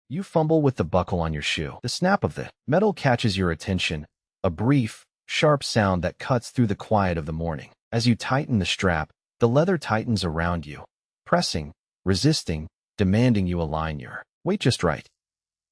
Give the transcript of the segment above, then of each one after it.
You fumble with the buckle on your shoe. The snap of the metal catches your attention, a brief, sharp sound that cuts through the quiet of the morning. As you tighten the strap, the leather tightens around you, pressing, resisting, demanding you align your weight just right.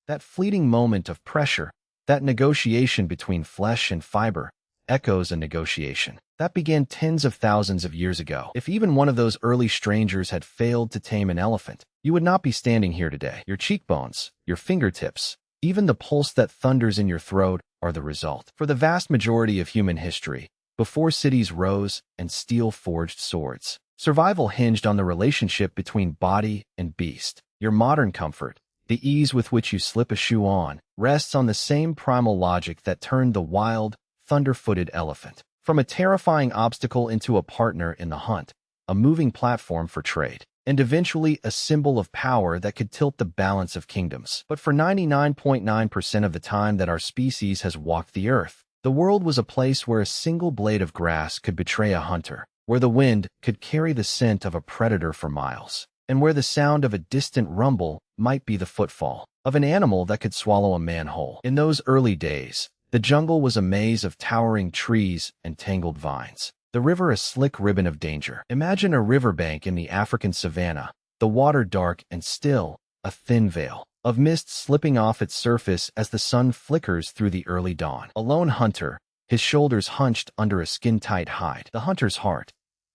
That fleeting moment of pressure, that negotiation between flesh and fiber, echoes a negotiation that began tens of thousands of years ago. If even one of those early strangers had failed to tame an elephant, you would not be standing here today. Your cheekbones, your fingertips, even the pulse that thunders in your throat are the result. For the vast majority of human history, before cities rose and steel-forged swords, survival hinged on the relationship between body and beast. Your modern comfort, the ease with which you slip a shoe on, rests on the same primal logic that turned the wild, thunder-footed elephant from a terrifying obstacle into a partner in the hunt, a moving platform for trade, and eventually a symbol of power that could tilt the balance of kingdoms. But for 99.9% of the time that our species has walked the earth, the world was a place where a single blade of grass could betray a hunter, where the wind could carry the scent of a predator for miles, and where the sound of a distant rumble might be the footfall of an animal that could swallow a man whole. In those early days, the jungle was a maze of towering trees and tangled vines. The river a slick ribbon of danger. Imagine a riverbank in the African savanna, the water dark and still, a thin veil of mist slipping off its surface as the sun flickers through the early dawn. A lone hunter, his shoulders hunched under a skin-tight hide. The hunter's heart.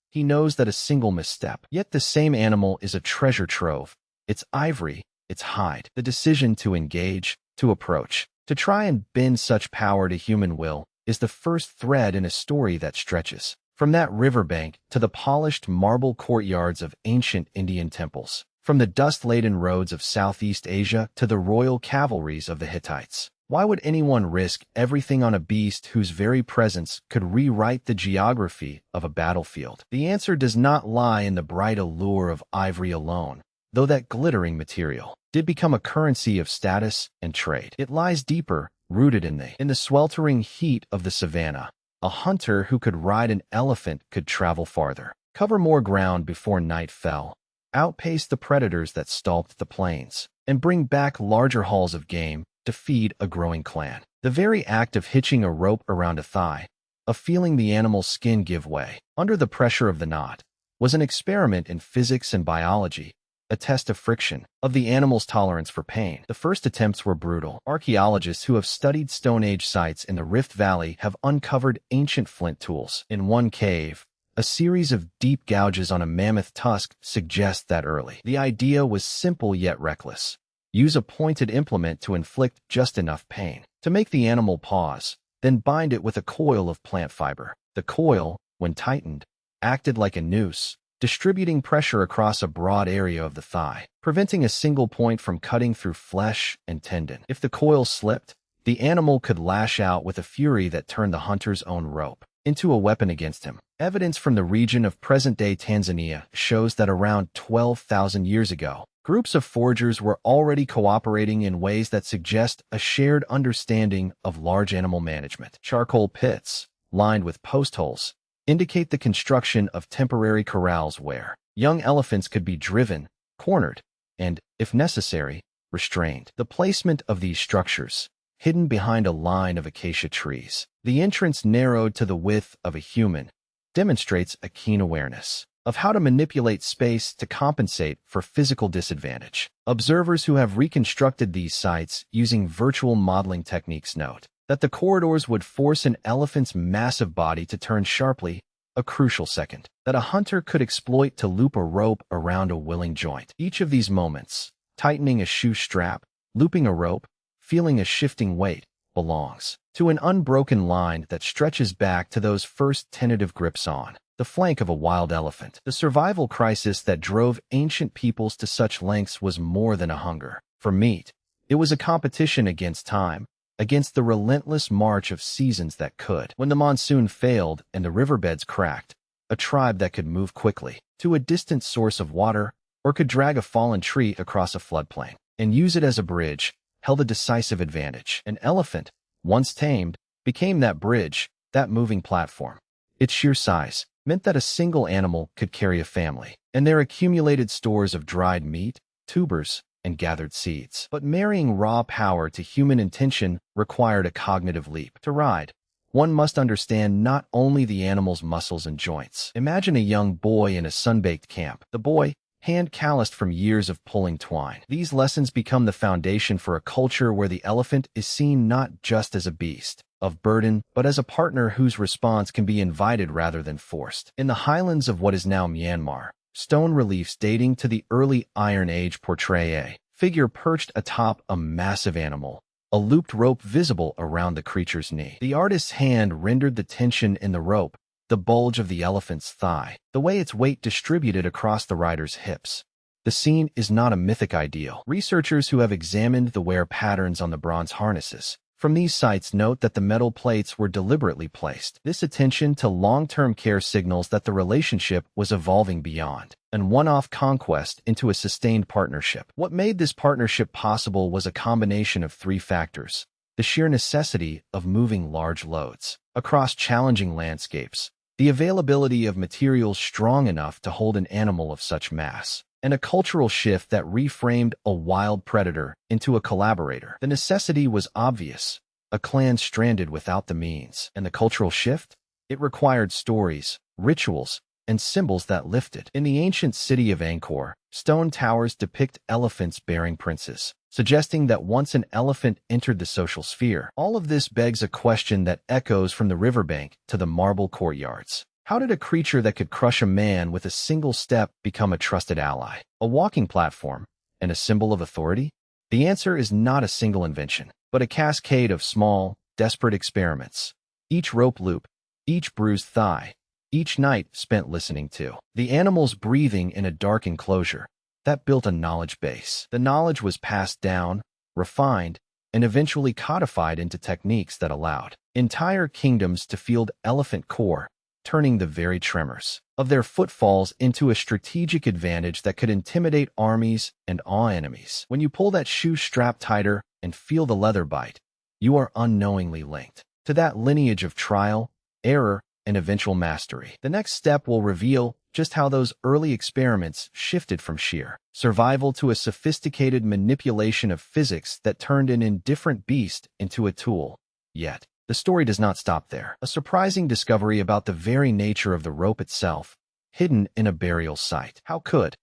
He knows that a single misstep, yet the same animal is a treasure trove. Its ivory, its hide. The decision to engage, to approach, to try and bend such power to human will is the first thread in a story that stretches from that riverbank to the polished marble courtyards of ancient Indian temples, from the dust-laden roads of Southeast Asia to the royal cavalries of the Hittites. Why would anyone risk everything on a beast whose very presence could rewrite the geography of a battlefield? The answer does not lie in the bright allure of ivory alone, though that glittering material did become a currency of status and trade. It lies deeper, rooted in the sweltering heat of the savannah. A hunter who could ride an elephant could travel farther, cover more ground before night fell, outpace the predators that stalked the plains, and bring back larger hauls of game to feed a growing clan. The very act of hitching a rope around a thigh, of feeling the animal's skin give way under the pressure of the knot, was an experiment in physics and biology, a test of friction, of the animal's tolerance for pain. The first attempts were brutal. Archaeologists who have studied Stone Age sites in the Rift Valley have uncovered ancient flint tools. In one cave, a series of deep gouges on a mammoth tusk suggest that early. The idea was simple yet reckless. Use a pointed implement to inflict just enough pain to make the animal pause, then bind it with a coil of plant fiber. The coil, when tightened, acted like a noose, distributing pressure across a broad area of the thigh, preventing a single point from cutting through flesh and tendon. If the coil slipped, the animal could lash out with a fury that turned the hunter's own rope into a weapon against him. Evidence from the region of present-day Tanzania shows that around 12,000 years ago, groups of foragers were already cooperating in ways that suggest a shared understanding of large animal management. Charcoal pits, lined with post holes, indicate the construction of temporary corrals where young elephants could be driven, cornered, and, if necessary, restrained. The placement of these structures, hidden behind a line of acacia trees, the entrance narrowed to the width of a human, demonstrates a keen awareness of how to manipulate space to compensate for physical disadvantage. Observers who have reconstructed these sites using virtual modeling techniques note that the corridors would force an elephant's massive body to turn sharply, a crucial second that a hunter could exploit to loop a rope around a willing joint. Each of these moments, tightening a shoe strap, looping a rope, feeling a shifting weight, belongs to an unbroken line that stretches back to those first tentative grips on the flank of a wild elephant. The survival crisis that drove ancient peoples to such lengths was more than a hunger for meat. It was a competition against time, against the relentless march of seasons that could. When the monsoon failed and the riverbeds cracked, a tribe that could move quickly to a distant source of water or could drag a fallen tree across a floodplain and use it as a bridge held a decisive advantage. An elephant, once tamed, became that bridge, that moving platform. Its sheer size meant that a single animal could carry a family, and their accumulated stores of dried meat, tubers, and gathered seeds. But marrying raw power to human intention required a cognitive leap. To ride, one must understand not only the animal's muscles and joints. Imagine a young boy in a sun-baked camp. The boy, hand calloused from years of pulling twine. These lessons become the foundation for a culture where the elephant is seen not just as a beast of burden, but as a partner whose response can be invited rather than forced. In the highlands of what is now Myanmar, stone reliefs dating to the early Iron Age portray a figure perched atop a massive animal, a looped rope visible around the creature's knee. The artist's hand rendered the tension in the rope, the bulge of the elephant's thigh, the way its weight distributed across the rider's hips. The scene is not a mythic ideal. Researchers who have examined the wear patterns on the bronze harnesses from these sites note that the metal plates were deliberately placed. This attention to long-term care signals that the relationship was evolving beyond an one-off conquest into a sustained partnership. What made this partnership possible was a combination of three factors: the sheer necessity of moving large loads across challenging landscapes, the availability of materials strong enough to hold an animal of such mass, and a cultural shift that reframed a wild predator into a collaborator. The necessity was obvious: a clan stranded without the means. And the cultural shift? It required stories, rituals, and symbols that lifted. In the ancient city of Angkor, stone towers depict elephants bearing princes, suggesting that once an elephant entered the social sphere. All of this begs a question that echoes from the riverbank to the marble courtyards. How did a creature that could crush a man with a single step become a trusted ally, a walking platform, and a symbol of authority? The answer is not a single invention, but a cascade of small, desperate experiments. Each rope loop, each bruised thigh, each night spent listening to the animal's breathing in a dark enclosure, that built a knowledge base. The knowledge was passed down, refined, and eventually codified into techniques that allowed entire kingdoms to field elephant core, turning the very tremors of their footfalls into a strategic advantage that could intimidate armies and awe enemies. When you pull that shoe strap tighter and feel the leather bite, you are unknowingly linked to that lineage of trial, error, and eventual mastery. The next step will reveal just how those early experiments shifted from sheer survival to a sophisticated manipulation of physics that turned an indifferent beast into a tool. Yet, the story does not stop there. A surprising discovery about the very nature of the rope itself, hidden in a burial site. How could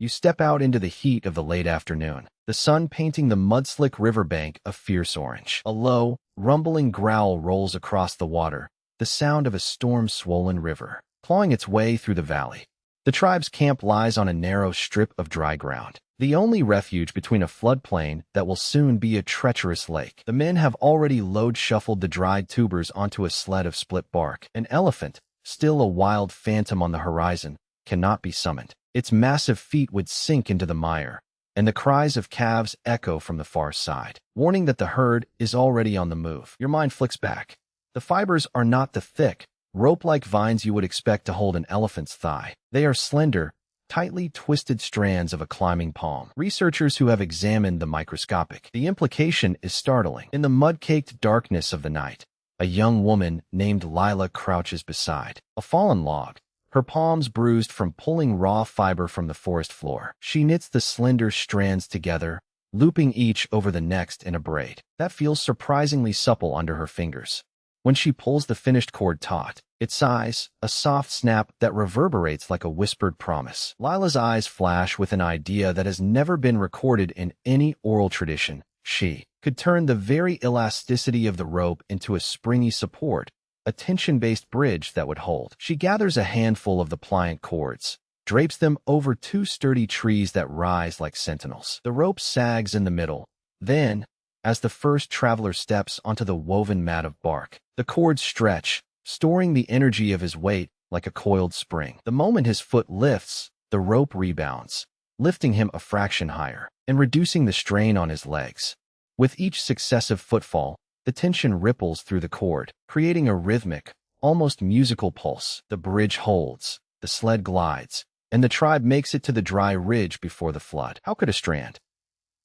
you step out into the heat of the late afternoon, the sun painting the mudslick riverbank a fierce orange? A low, rumbling growl rolls across the water, the sound of a storm-swollen river clawing its way through the valley. The tribe's camp lies on a narrow strip of dry ground, the only refuge between a floodplain that will soon be a treacherous lake. The men have already load-shuffled the dried tubers onto a sled of split bark. An elephant, still a wild phantom on the horizon, cannot be summoned. Its massive feet would sink into the mire, and the cries of calves echo from the far side, warning that the herd is already on the move. Your mind flicks back. The fibers are not the thick, rope-like vines you would expect to hold an elephant's thigh. They are slender, tightly twisted strands of a climbing palm. Researchers who have examined the microscopic. The implication is startling. In the mud-caked darkness of the night, a young woman named Lila crouches beside a fallen log, her palms bruised from pulling raw fiber from the forest floor. She knits the slender strands together, looping each over the next in a braid that feels surprisingly supple under her fingers. When she pulls the finished cord taut, it sighs, a soft snap that reverberates like a whispered promise. Lila's eyes flash with an idea that has never been recorded in any oral tradition. She could turn the very elasticity of the rope into a springy support, a tension-based bridge that would hold. She gathers a handful of the pliant cords, drapes them over two sturdy trees that rise like sentinels. The rope sags in the middle. Then, as the first traveler steps onto the woven mat of bark, the cords stretch, storing the energy of his weight like a coiled spring. The moment his foot lifts, the rope rebounds, lifting him a fraction higher and reducing the strain on his legs. With each successive footfall, the tension ripples through the cord, creating a rhythmic, almost musical pulse. The bridge holds, the sled glides, and the tribe makes it to the dry ridge before the flood. How could a strand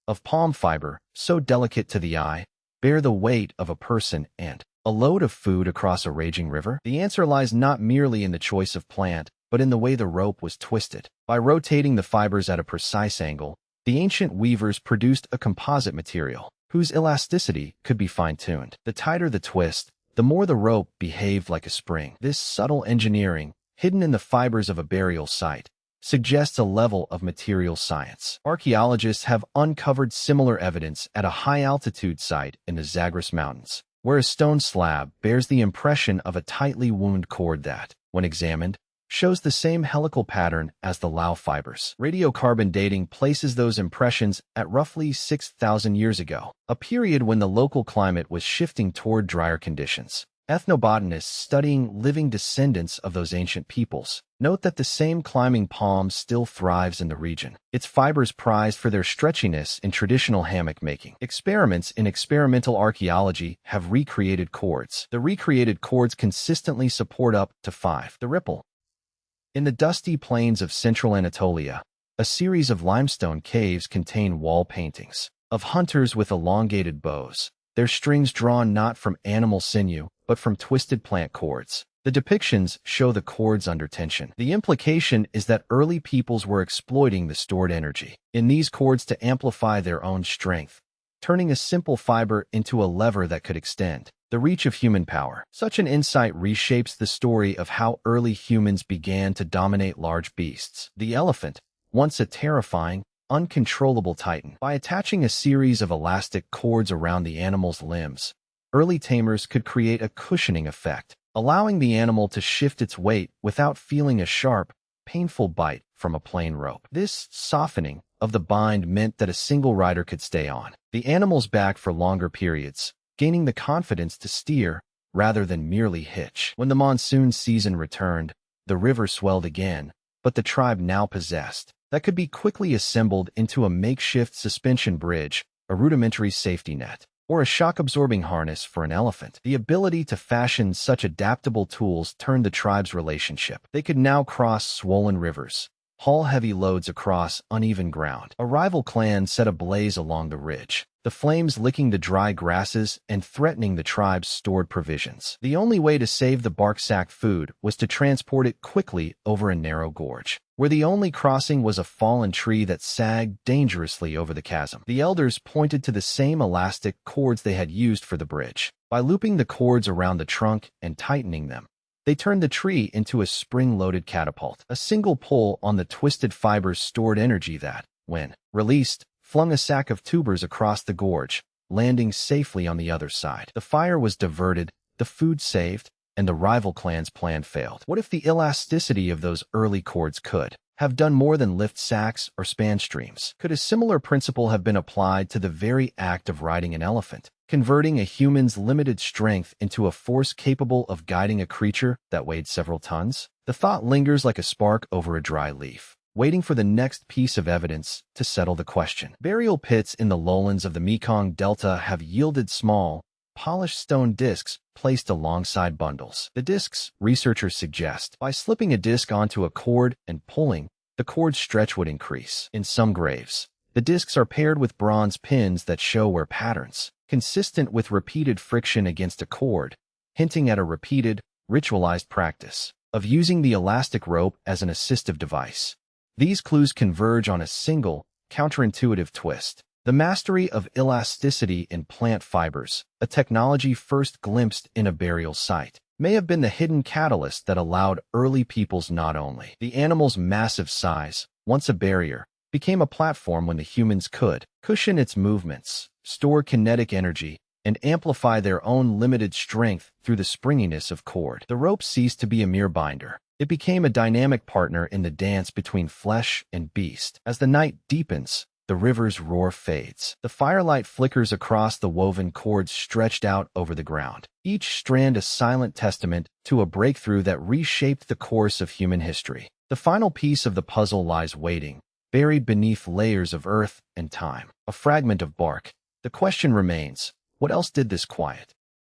of palm fiber, so delicate to the eye, bear the weight of a person and a load of food across a raging river? The answer lies not merely in the choice of plant, but in the way the rope was twisted. By rotating the fibers at a precise angle, the ancient weavers produced a composite material whose elasticity could be fine-tuned. The tighter the twist, the more the rope behaved like a spring. This subtle engineering, hidden in the fibers of a burial site, suggests a level of material science. Archaeologists have uncovered similar evidence at a high-altitude site in the Zagros Mountains, where a stone slab bears the impression of a tightly wound cord that, when examined, shows the same helical pattern as the Lao fibers. Radiocarbon dating places those impressions at roughly 6,000 years ago, a period when the local climate was shifting toward drier conditions. Ethnobotanists studying living descendants of those ancient peoples note that the same climbing palm still thrives in the region, its fibers prized for their stretchiness in traditional hammock making. Experiments in experimental archaeology have recreated cords. The recreated cords consistently support up to 5. The ripple. In the dusty plains of central Anatolia, a series of limestone caves contain wall paintings of hunters with elongated bows, their strings drawn not from animal sinew, but from twisted plant cords. The depictions show the cords under tension. The implication is that early peoples were exploiting the stored energy in these cords to amplify their own strength, turning a simple fiber into a lever that could extend the reach of human power. Such an insight reshapes the story of how early humans began to dominate large beasts. The elephant, once a terrifying, uncontrollable titan. By attaching a series of elastic cords around the animal's limbs, early tamers could create a cushioning effect, allowing the animal to shift its weight without feeling a sharp, painful bite from a plain rope. This softening of the bind meant that a single rider could stay on the animal's back for longer periods, gaining the confidence to steer rather than merely hitch. When the monsoon season returned, the river swelled again, but the tribe now possessed that could be quickly assembled into a makeshift suspension bridge, a rudimentary safety net, or a shock-absorbing harness for an elephant. The ability to fashion such adaptable tools turned the tribe's relationship. They could now cross swollen rivers, haul heavy loads across uneven ground. A rival clan set ablaze along the ridge, the flames licking the dry grasses and threatening the tribe's stored provisions. The only way to save the bark sack food was to transport it quickly over a narrow gorge, where the only crossing was a fallen tree that sagged dangerously over the chasm. The elders pointed to the same elastic cords they had used for the bridge. By looping the cords around the trunk and tightening them, they turned the tree into a spring-loaded catapult. A single pull on the twisted fibers stored energy that, when released, flung a sack of tubers across the gorge, landing safely on the other side. The fire was diverted, the food saved, and the rival clan's plan failed. What if the elasticity of those early cords could have done more than lift sacks or span streams? Could a similar principle have been applied to the very act of riding an elephant, converting a human's limited strength into a force capable of guiding a creature that weighed several tons? The thought lingers like a spark over a dry leaf, waiting for the next piece of evidence to settle the question. Burial pits in the lowlands of the Mekong Delta have yielded small, polished stone discs placed alongside bundles. The discs, researchers suggest, by slipping a disc onto a cord and pulling, the cord's stretch would increase. In some graves, the discs are paired with bronze pins that show wear patterns, consistent with repeated friction against a cord, hinting at a repeated, ritualized practice of using the elastic rope as an assistive device. These clues converge on a single, counterintuitive twist: the mastery of elasticity in plant fibers, a technology first glimpsed in a burial site, may have been the hidden catalyst that allowed early peoples not only the animal's massive size, once a barrier, became a platform when the humans could cushion its movements, store kinetic energy, and amplify their own limited strength through the springiness of cord. The rope ceased to be a mere binder. It became a dynamic partner in the dance between flesh and beast. As the night deepens, the river's roar fades. The firelight flickers across the woven cords stretched out over the ground, each strand a silent testament to a breakthrough that reshaped the course of human history. The final piece of the puzzle lies waiting, buried beneath layers of earth and time. A fragment of bark. The question remains, what else did this quiet,